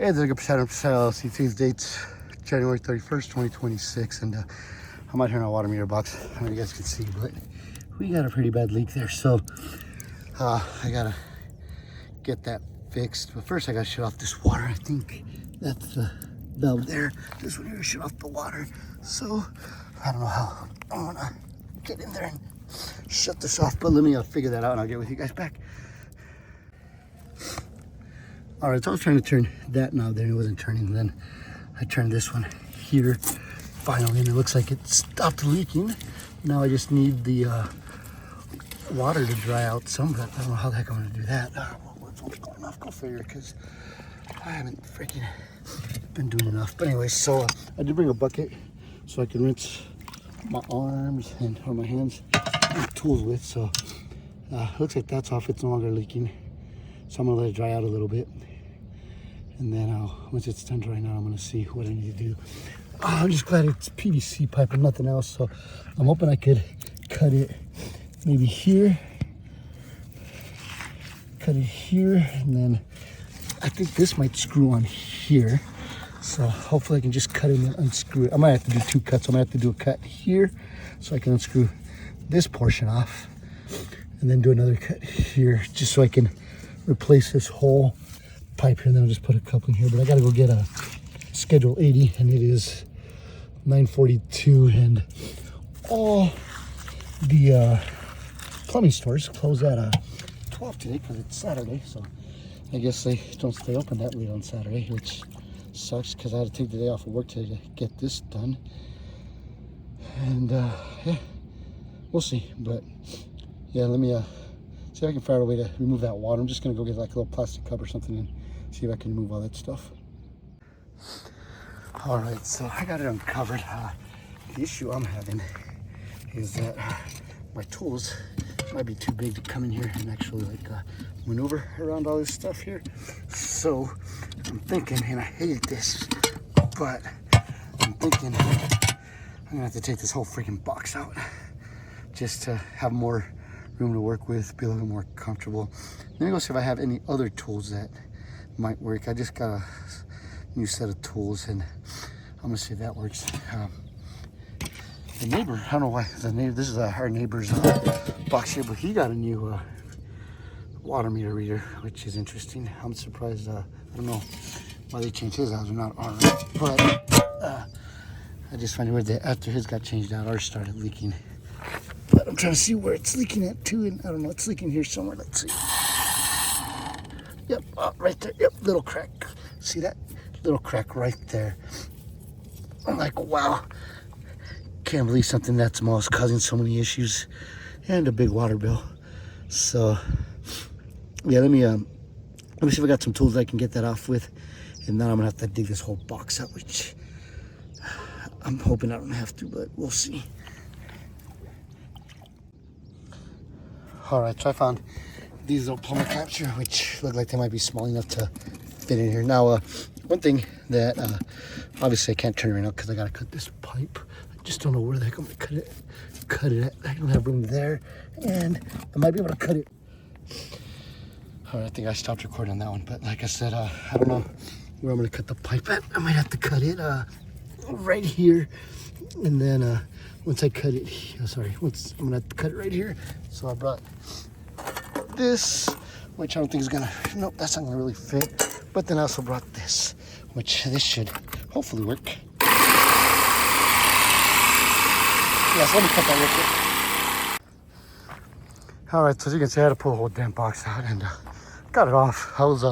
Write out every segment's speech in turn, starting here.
Hey, there's a Pattern LLC. Today's date's January 31st, 2026, and I'm out here in our water meter box. I don't know if you guys can see, but we got a pretty bad leak there, so I gotta get that fixed. But first, I gotta shut off this water. I think that's the valve there. This one here shut off the water. So I don't know how I'm gonna get in there and shut this off, but let me figure that out, and I'll get with you guys back. All right, so I was trying to turn that knob there and it wasn't turning. And then I turned this one here finally, and it looks like it stopped leaking. Now I just need the water to dry out some, but I don't know how the heck I'm gonna do that. What's going off? Go figure, because I haven't freaking been doing enough. But anyway, so I did bring a bucket so I can rinse my arms or my hands and tools with. So looks like that's off. It's no longer leaking. So I'm gonna let it dry out a little bit. And then once it's done drying out, I'm gonna see what I need to do. I'm just glad it's PVC pipe and nothing else. So I'm hoping I could cut it maybe here, cut it here, and then I think this might screw on here. So hopefully I can just cut it and unscrew it. I might have to do two cuts. I might have to do a cut here so I can unscrew this portion off, and then do another cut here just so I can replace this whole pipe here, and then I'll just put a coupling here. But I gotta go get a schedule 80, and it is 9:42, and all the plumbing stores close at 12 today because it's Saturday. So I guess they don't stay open that late on Saturday, which sucks because I had to take the day off of work today to get this done. And yeah, we'll see. But yeah, let me see if I can figure out a way to remove that water. I'm just gonna go get like a little plastic cup or something and see if I can remove all that stuff. All right, so I got it uncovered. The issue I'm having is that my tools might be too big to come in here and actually like maneuver around all this stuff here. So I'm thinking, and I hate this, but I'm thinking I'm gonna have to take this whole freaking box out just to have more room to work with, be a little more comfortable. Let me go see if I have any other tools that might work. I just got a new set of tools, and I'm gonna see if that works. The neighbor, I don't know why the neighbor, this is our neighbor's box here, but he got a new water meter reader, which is interesting. I'm surprised. I don't know why they changed his out or not ours, but I just find it weird that after his got changed out, ours started leaking. But I'm trying to see where it's leaking at too, and I don't know, it's leaking here somewhere. Let's see. Yep, right there. Yep, little crack. See that? Little crack right there. I'm like, wow. Can't believe something that small is causing so many issues and a big water bill. So yeah, let me see if I got some tools I can get that off with, and then I'm gonna have to dig this whole box out, which I'm hoping I don't have to, but we'll see. All right, so I found these little plumber caps here, which look like they might be small enough to fit in here. Now, one thing that obviously I can't turn right now because I gotta cut this pipe. I just don't know where the heck I'm gonna cut it at. I don't have room there, and I might be able to cut it. All right, I think I stopped recording on that one, but like I said, I don't know where I'm gonna cut the pipe at. I might have to cut it right here, and then once I cut it, once I'm gonna have to cut it right here. So I brought this, which I don't think is gonna, nope, that's not gonna really fit. But then I also brought this, which this should hopefully work. Yeah, so let me cut that real quick. All right, so as you can see, I had to pull the whole damn box out and got it off. I was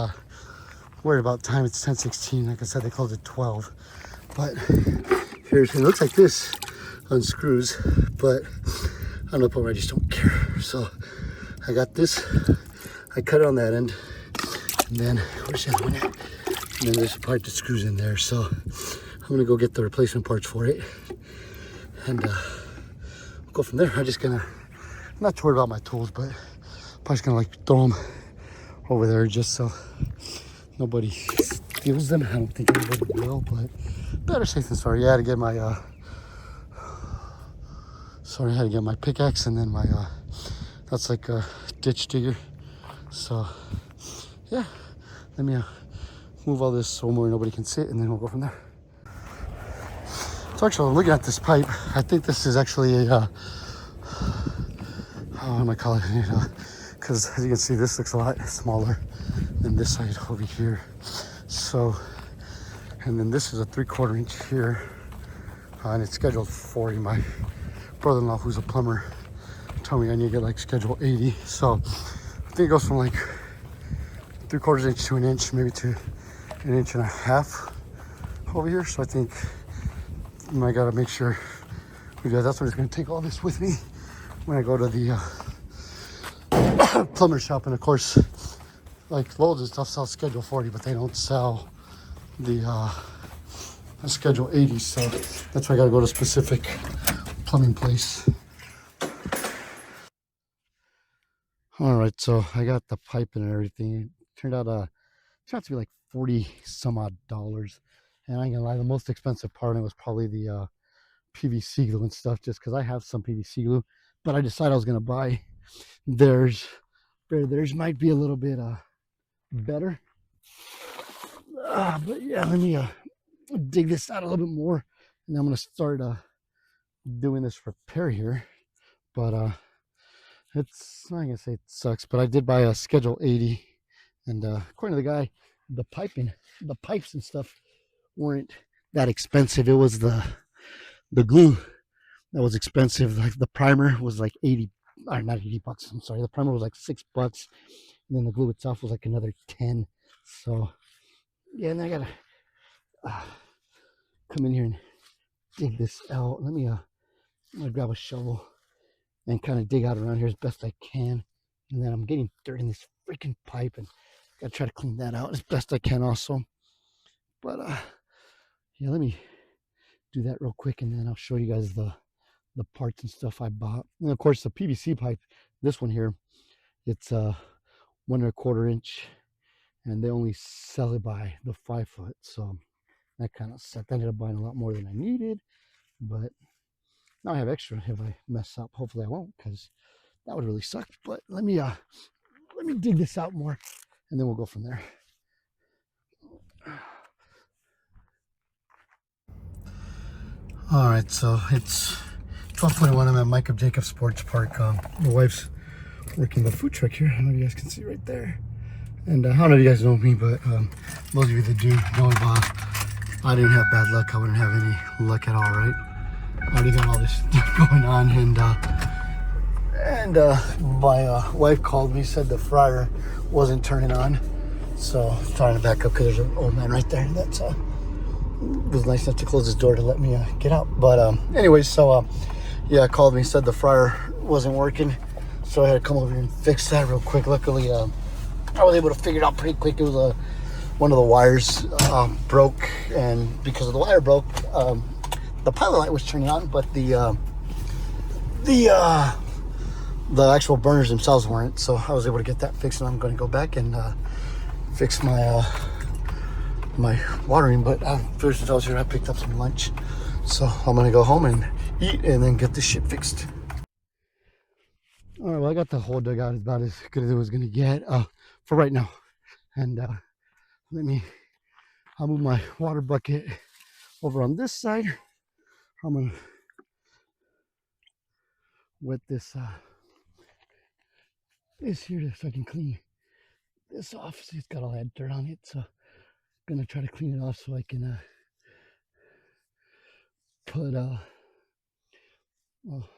worried about time. It's 10:16. Like I said, they closed at 12. But here's, it looks like this unscrews, but I don't know, I just don't care. So I got this. I cut it on that end, and then where's the other one at? And then there's a part that screws in there. So I'm gonna go get the replacement parts for it, and go from there. I'm not too worried about my tools, but I'm probably just gonna like throw them over there just so nobody steals them. I don't think anybody will, but better safe than sorry. Yeah, I had to get my I had to get my pickaxe, and then my that's like a ditch digger. So yeah, let me move all this somewhere nobody can sit, and then we'll go from there. So actually, I'm looking at this pipe. I think this is actually a, how am I calling it? Because as you can see, this looks a lot smaller than this side over here. So, and then this is a 3/4 inch here, and it's scheduled 40. My brother-in-law, who's a plumber, told me I need to get like schedule 80. So I think it goes from like 3/4 inch to an inch, maybe to 1.5 inches over here. So I think I gotta make sure we do that. That's why I'm just gonna take all this with me when I go to the plumber shop. And of course, like Lowe's and stuff sells schedule 40, but they don't sell the schedule 80. So that's why I gotta go to a specific plumbing place. All right, so I got the pipe and everything. It turned out to be like 40 some odd dollars. And I ain't gonna lie, the most expensive part of it was probably the PVC glue and stuff, just because I have some PVC glue, but I decided I was gonna buy theirs. Theirs might be a little bit better. But yeah, let me dig this out a little bit more, and I'm gonna start doing this repair here. But it's, I'm not gonna say it sucks, but I did buy a schedule 80, and according to the guy, the pipes and stuff weren't that expensive. It was the glue that was expensive. Like the primer was like 80, or not 80 bucks, I'm sorry, the primer was like $6, and then the glue itself was like another 10. So yeah, and I gotta come in here and dig this out. Let me I'm gonna grab a shovel and kind of dig out around here as best I can. And then I'm getting dirt in this freaking pipe, and gotta try to clean that out as best I can also. But yeah, let me do that real quick, and then I'll show you guys the parts and stuff I bought. And of course, the PVC pipe, this one here, it's 1.25 inch, and they only sell it by the 5 foot. So that kind of sucked. I ended up buying a lot more than I needed, but now I have extra if I mess up. Hopefully I won't, because that would really suck. But let me dig this out more, and then we'll go from there. All right, so it's 12:21. I'm at Micah Jacobs Sports Park. My wife's working the food truck here. I don't know if you guys can see right there. And I don't know if you guys know me, but those of you that do know, I didn't have bad luck. I wouldn't have any luck at all, right? I already got all this stuff going on, and my wife called me, said the fryer wasn't turning on. So I'm trying to back up because there's an old man right there that's was nice enough to close his door to let me get out. But anyways, so yeah, called me, said the fryer wasn't working, so I had to come over here and fix that real quick. Luckily, I was able to figure it out pretty quick. It was one of the wires broke, and because of the wire broke, the pilot light was turning on, but the actual burners themselves weren't. So I was able to get that fixed, and I'm going to go back and fix my my watering. But first, I was here, I picked up some lunch, so I'm gonna go home and eat, and then get this shit fixed. All right, well, I got the hole dug out about as good as it was gonna get for right now. And I'll move my water bucket over on this side. I'm gonna wet this here so I can clean this off. See, it's got all that dirt on it, so I'm gonna try to clean it off so I can put well,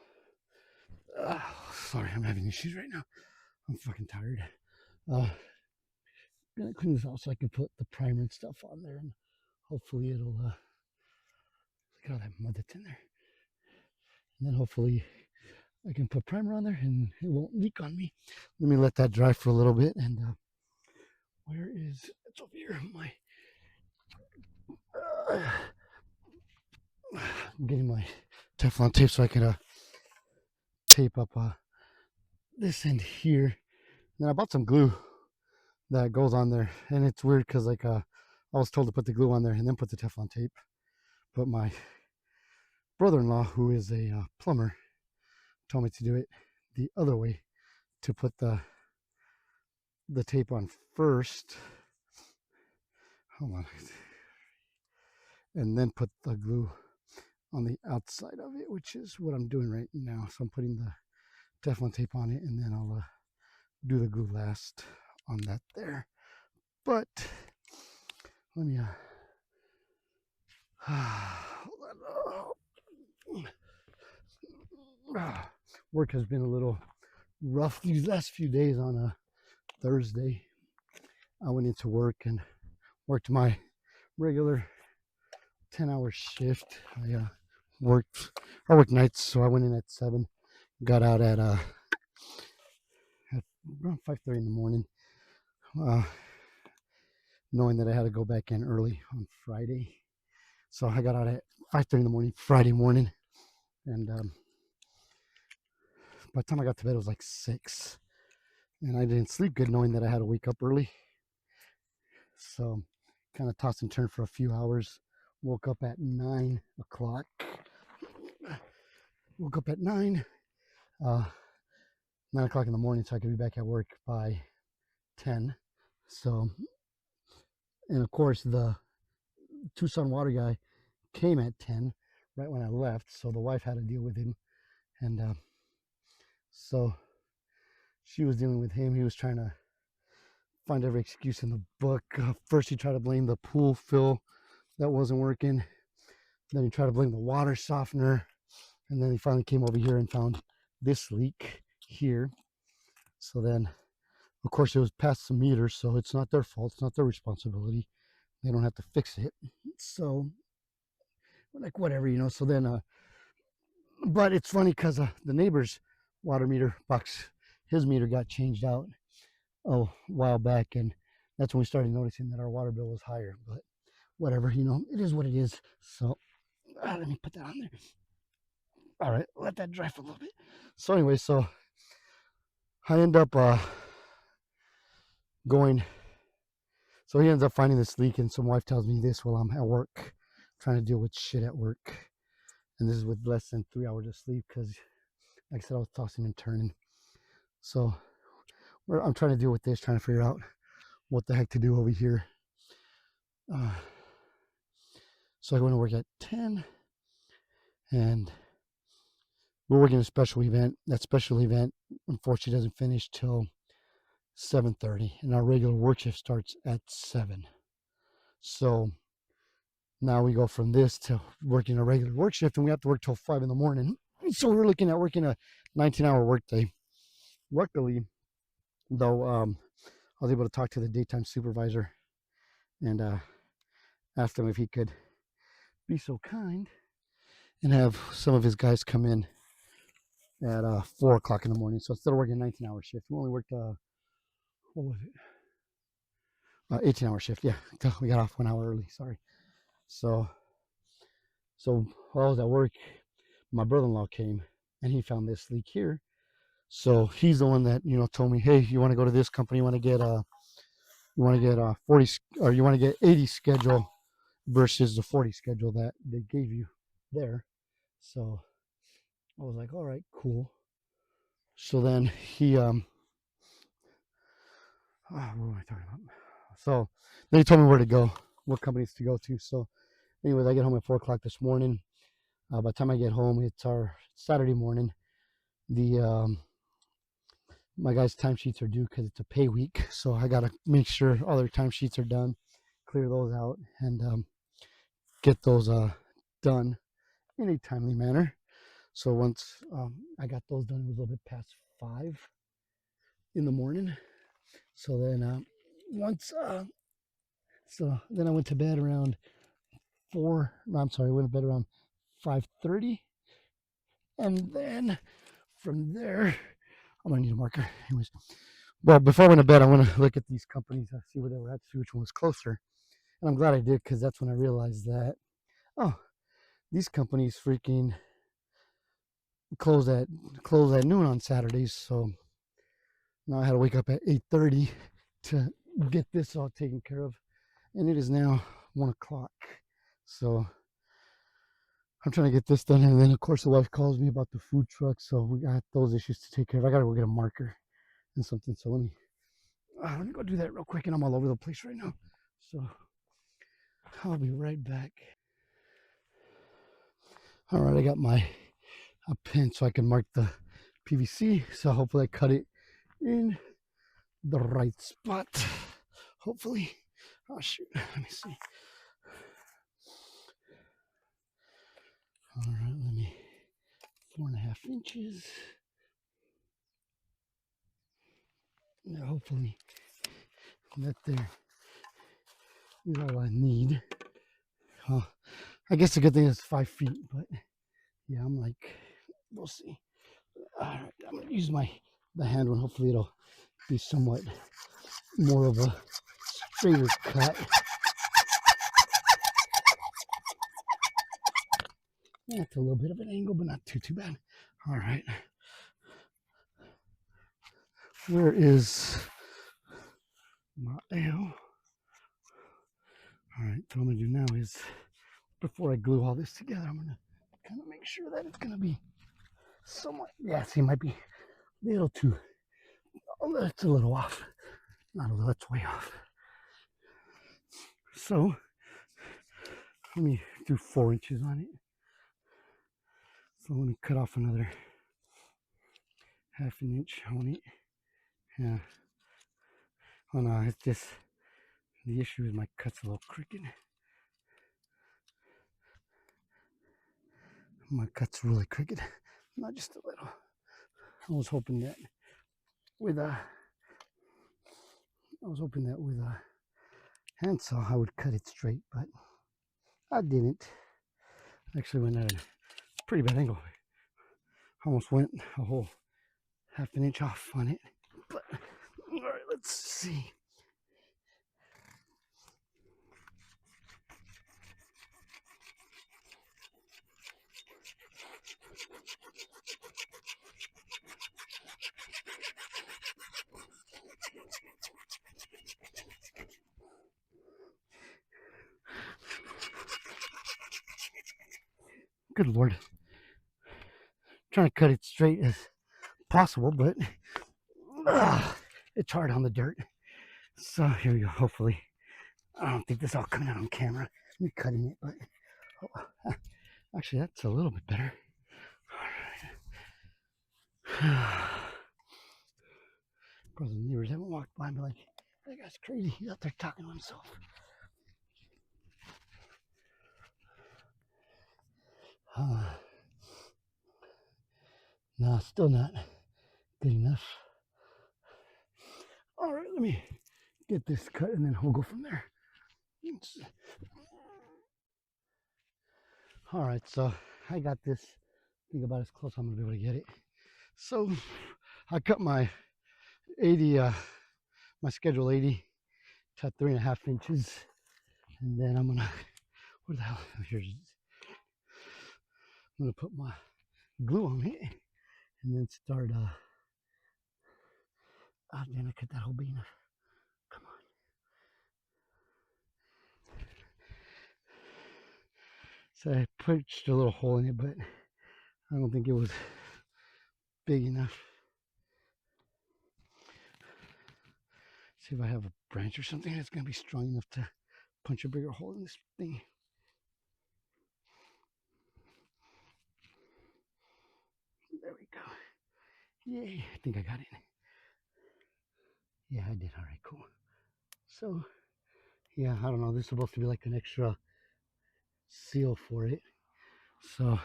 sorry, I'm having issues right now. I'm fucking tired. Gonna clean this out so I can put the primer and stuff on there, and hopefully it'll look at all that mud that's in there, and then hopefully I can put primer on there and it won't leak on me. Let me let that dry for a little bit. And where is, it's over here, my I'm getting my Teflon tape so I can tape up this end here. And then I bought some glue that goes on there, and it's weird because like I was told to put the glue on there and then put the Teflon tape, but my brother-in-law, who is a plumber, told me to do it the other way, to put the tape on first. hold on, and then put the glue on the outside of it, which is what I'm doing right now. So I'm putting the Teflon tape on it, and then I'll do the glue last on that there. But let me hold on. Work has been a little rough these last few days. On a Thursday, I went into work and worked my regular 10-hour shift. I worked nights, so I went in at 7, got out at around 5:30 in the morning, knowing that I had to go back in early on Friday. So I got out at 5:30 in the morning Friday morning, and by the time I got to bed, it was like 6, and I didn't sleep good, knowing that I had to wake up early. So kind of tossed and turned for a few hours. Woke up at 9 o'clock. Woke up at 9 o'clock in the morning, so I could be back at work by 10. So, and of course, the Tucson water guy came at 10, right when I left. So the wife had to deal with him, and so she was dealing with him. He was trying to find every excuse in the book. First, he tried to blame the pool fill that wasn't working. Then he tried to blame the water softener, and then he finally came over here and found this leak here. So then, of course, it was past the meter, so it's not their fault. It's not their responsibility. They don't have to fix it. So, like, whatever, you know. So then, but it's funny because the neighbor's water meter box, his meter got changed out a while back, and that's when we started noticing that our water bill was higher. But whatever, you know, it is what it is. So, let me put that on there. All right, let that dry for a little bit. So anyway, so I end up going. So he ends up finding this leak, and some wife tells me this while I'm at work, trying to deal with shit at work. And this is with less than 3 hours of sleep because, like I said, I was tossing and turning. So I'm trying to deal with this, trying to figure out what the heck to do over here. So I go to work at 10, and we're working a special event. That special event, unfortunately, doesn't finish till 7:30, and our regular work shift starts at 7. So now we go from this to working a regular work shift, and we have to work till 5 in the morning. So we're looking at working a 19-hour workday. Luckily, though, I was able to talk to the daytime supervisor and asked him if he could be so kind and have some of his guys come in at 4 o'clock in the morning. So instead of working a 19-hour shift, we only worked what was it? 18-hour shift. Yeah, we got off 1 hour early. Sorry. So while I was at work, my brother-in-law came and he found this leak here. So he's the one that, you know, told me, hey, you want to go to this company? You want to get 40, or you want to get 80 schedule versus the 40 schedule that they gave you there. So I was like, all right, cool. So then he what am I talking about? So then he told me where to go, what companies to go to. So anyways, I get home at 4 o'clock this morning. By the time I get home, it's our Saturday morning. The my guys' timesheets are due because it's a pay week, so I gotta make sure all their timesheets are done, clear those out, and get those done in a timely manner. So once I got those done, it was a little bit past 5 in the morning. So then so then I went to bed around 4. No, I'm sorry, I went to bed around 5:30, and then from there, I'm gonna need a marker. Anyways, well, before I went to bed, I want to look at these companies, see where they were at, see which one was closer. And I'm glad I did, because that's when I realized that, oh, these companies freaking close at noon on Saturdays. So now I had to wake up at 8:30 to get this all taken care of, and it is now 1 o'clock. So I'm trying to get this done, and then of course the wife calls me about the food truck, so we got those issues to take care of. I gotta go get a marker and something. So let me go do that real quick, and I'm all over the place right now. So I'll be right back. All right, I got a pen so I can mark the PVC. So hopefully I cut it in the right spot. Hopefully. Oh shoot, let me see. All right, 4.5 inches. Now hopefully that there is all I need. I guess the good thing is 5 feet, but yeah, I'm like, we'll see. All right, I'm gonna use the hand one. Hopefully it'll be somewhat more of a straighter cut. Yeah, it's a little bit of an angle, but not too bad. All right. Where is my L? All right, so what I'm gonna do now is, before I glue all this together, I'm gonna kind of make sure that it's gonna be somewhat, yeah, see, it might be a little too, oh, it's a little off. Not a little, it's way off. So, let me do 4 inches on it. So let me cut off another 1/2 inch on it. Yeah. Oh no, it's just, the issue is my cut's a little crooked. My cut's really crooked, not just a little. I was hoping that with a handsaw I would cut it straight, but I didn't. Actually went at a pretty bad angle. Almost went a whole 1/2 inch off on it. But all right, let's see. Good Lord. Trying to cut it straight as possible, but it's hard on the dirt. So here we go. Hopefully, I don't think this is all coming out on camera. Me cutting it, but actually, that's a little bit better. All right. Of course, the neighbors haven't walked by and be like, that guy's crazy. He's out there talking to himself. No, still not good enough. All right, let me get this cut and then we'll go from there. All right, so I got this. I think about as close I'm gonna be able to get it. So I cut my 80, my schedule 80 to 3.5 inches, and then I'm gonna, where the hell? Here's, I'm gonna put my glue on it, and then start. Oh damn! I cut that whole bean. Come on. So I punched a little hole in it, but I don't think it was big enough. See if I have a branch or something that's gonna be strong enough to punch a bigger hole in this thing. There we go. Yay! I think I got it. Yeah, I did. All right, cool. So, yeah, I don't know. This is supposed to be like an extra seal for it. So,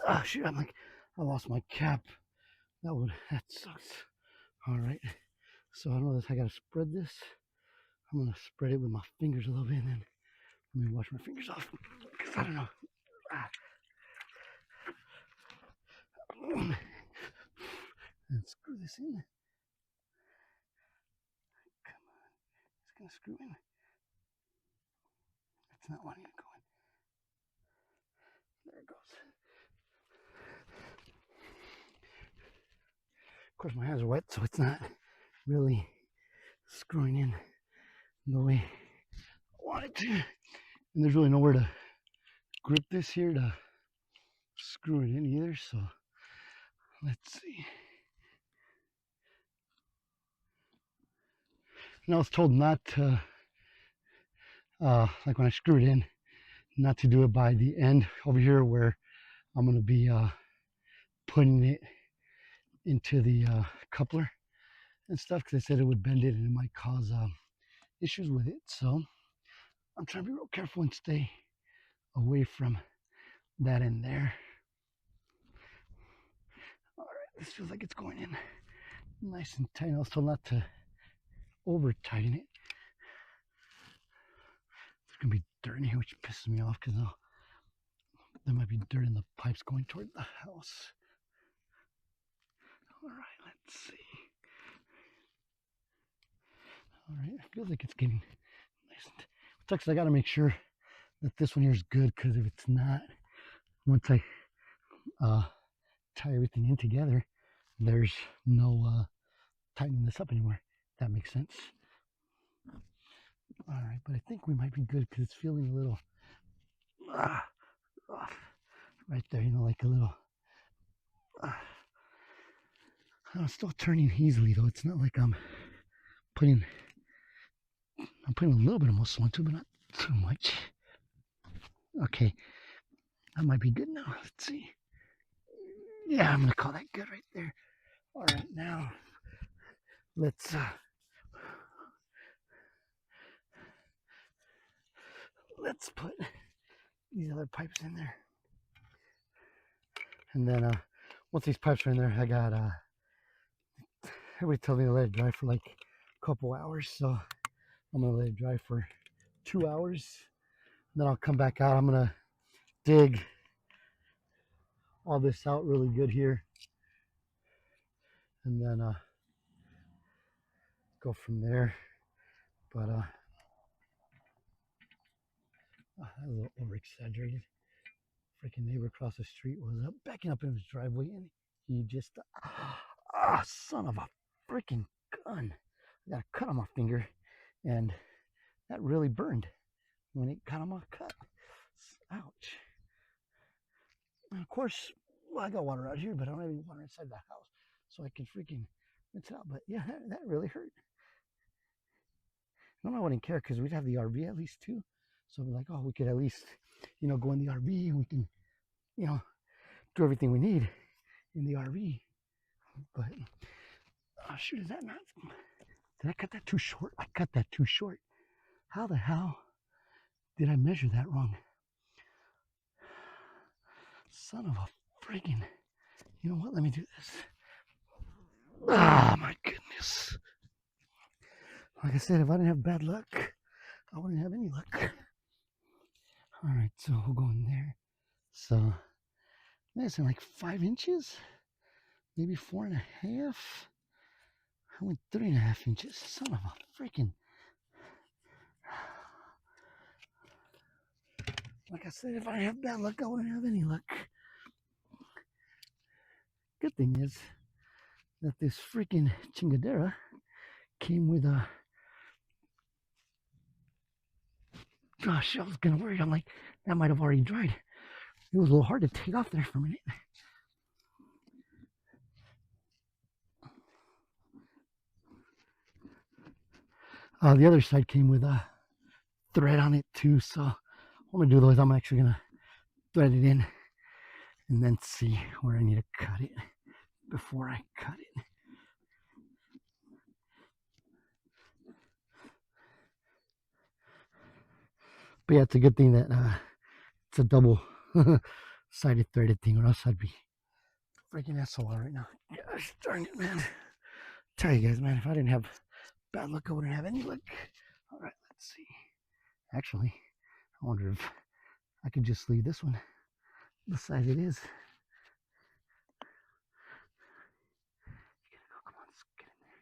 oh shoot! I'm like, I lost my cap. That sucks. All right. So I know this. I gotta spread this. I'm gonna spread it with my fingers a little bit, and then let me wash my fingers off because I don't know. And screw this in. Come on, it's gonna screw in. It's not wanting to go in. There it goes. Of course, my hands are wet, so it's not really screwing in the way I want it to. And there's really nowhere to grip this here to screw it in either. So let's see. And I was told not to, like when I screw it in, not to do it by the end over here where I'm going to be putting it into the coupler and stuff, because they said it would bend it and it might cause issues with it. So I'm trying to be real careful and stay away from that in there. All right, this feels like it's going in nice and tight. I was told not to over tighten it. There's gonna be dirt in here, which pisses me off because there might be dirt in the pipes going toward the house. All right, let's see. All right, it feels like it's getting nice. It sucks. I got to make sure that this one here is good, because if it's not, once I tie everything in together, there's no tightening this up anymore. If that makes sense. All right, but I think we might be good because it's feeling a little off right there. You know, like a little. I'm still turning easily though. It's not like I'm putting a little bit of muscle into it, but not too much. Okay, that might be good now. Let's see. Yeah, I'm gonna call that good right there. All right, now let's put these other pipes in there, and then once these pipes are in there, I got everybody told me to let it dry for like a couple hours, so I'm gonna let it dry for 2 hours. Then I'll come back out. I'm gonna dig all this out really good here, and then go from there. But that was a little over exaggerated. Freaking neighbor across the street was backing up in his driveway, and he just son of a freaking gun! I got a cut on my finger, and that really burned when it got on my cut. Ouch! And of course, well, I got water out here, but I don't have any water inside the house, so I can freaking rinse it out. But yeah, that really hurt. No, I wouldn't care because we'd have the RV at least too. So we're like, oh, we could at least, go in the RV and we can, do everything we need in the RV. But shoot, is that not? Did I cut that too short? I cut that too short. How the hell did I measure that wrong? Son of a friggin'. You know what? Let me do this. Ah, my goodness. Like I said, if I didn't have bad luck, I wouldn't have any luck. All right, so we'll go in there. So that's like 5 inches, maybe 4.5. I went 3.5 inches. Son of a freaking. Like I said, if I didn't have bad luck, I wouldn't have any luck. Good thing is that this freaking chingadera came with a. Gosh, I was gonna worry. I'm like, that might have already dried. It was a little hard to take off there for a minute. The other side came with a thread on it too, so what I'm gonna do though is I'm actually gonna thread it in and then see where I need to cut it before I cut it. But yeah, it's a good thing that it's a double sided threaded thing, or else I'd be freaking SOL right now. Gosh darn it, man. Tell you guys, man, if I didn't have bad luck, I wouldn't have any luck. All right, let's see. Actually, I wonder if I could just leave this one the size it is. Come on, let's get in there.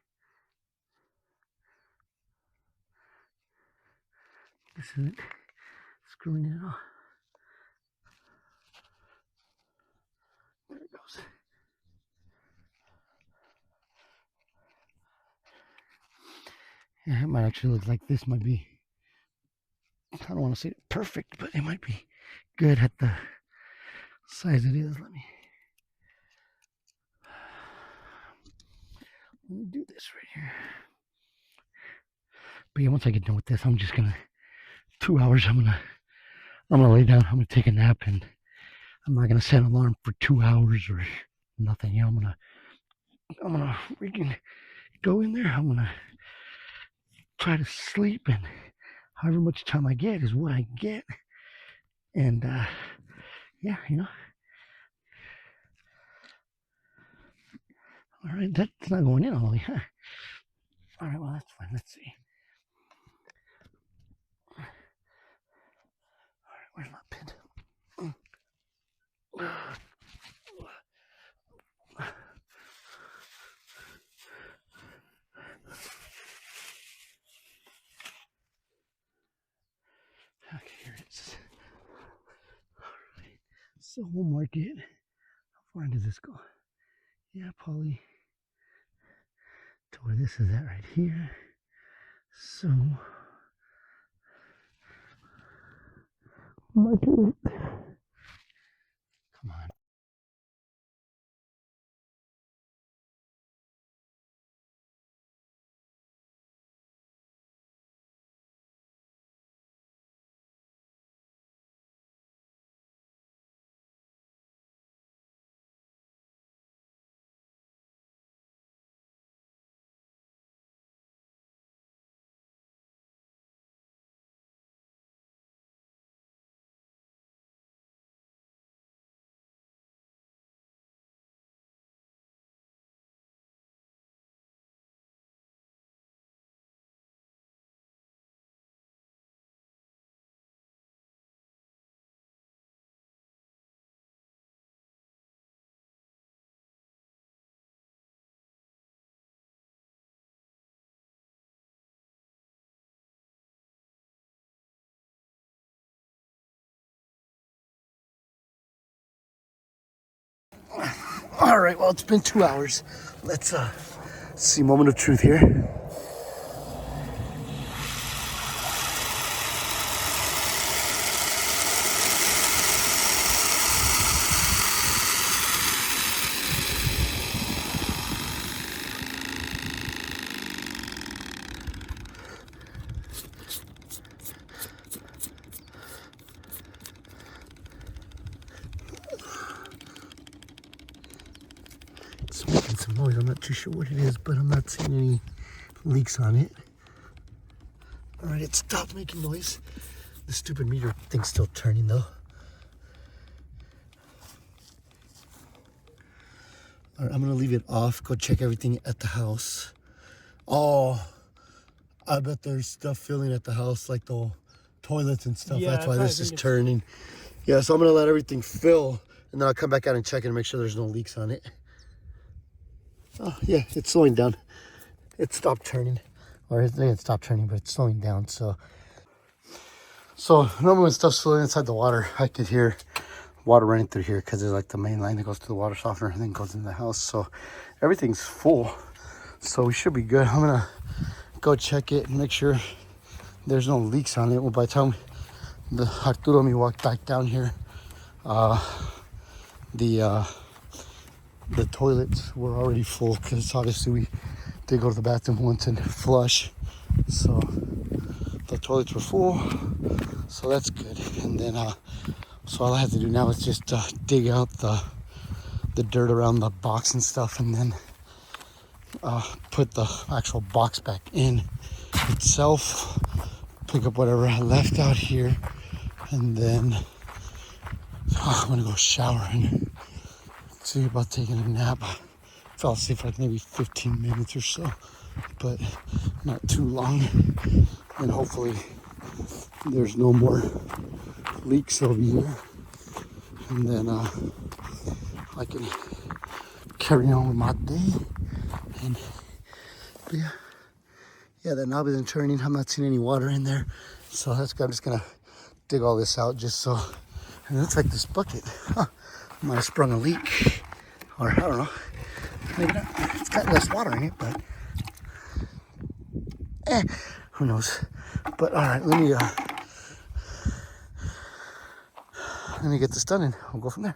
This isn't screwing it off. There it goes. Yeah, it might actually look like this might be, I don't want to say perfect, but it might be good at the size it is. Let me do this right here. But yeah, once I get done with this, I'm just gonna 2 hours. I'm gonna lay down. I'm gonna take a nap, and I'm not gonna set an alarm for 2 hours or nothing. You know, I'm gonna freaking go in there. I'm gonna try to sleep, and however much time I get is what I get. And yeah, you know. All right, that's not going in all the way, huh? All right, well, that's fine. Let's see. All right, where's my pen? Okay, here it is. All right, so we'll mark it. How far does this go? Yeah, probably to where this is at right here. So, mark it. Come on. All right, well, it's been 2 hours. Let's see, moment of truth here. It's making some noise. I'm not too sure what it is, but I'm not seeing any leaks on it. All right, it stopped making noise. The stupid meter thing's still turning though. All right, I'm gonna leave it off. Go check everything at the house. Oh, I bet there's stuff filling at the house, like the toilets and stuff. Yeah, that's why this is turning. Yeah, so I'm gonna let everything fill, and then I'll come back out and check it and make sure there's no leaks on it. Oh yeah, it's slowing down. It stopped turning, or it stopped turning, but it's slowing down. So normally when stuff's flowing inside the water, I could hear water running through here because there's like the main line that goes to the water softener and then goes into the house. So everything's full, so we should be good. I'm gonna go check it and make sure there's no leaks on it. Well, by the time Arturo and me walked back down here, the toilets were already full because obviously we did go to the bathroom once and flush, so the toilets were full, so that's good. And then so all I have to do now is just dig out the dirt around the box and stuff, and then put the actual box back in itself, pick up whatever I left out here, and then I'm gonna go shower and see about taking a nap. I fell asleep for like maybe 15 minutes or so, but not too long, and hopefully there's no more leaks over here, and then I can carry on with my day. And yeah, that knob isn't turning. I'm not seeing any water in there, so that's good. I'm just gonna dig all this out just so. And it looks like this bucket might have sprung a leak, or I don't know. Maybe not. It's got less water in it, but who knows? But all right, let me get this done and we'll go from there.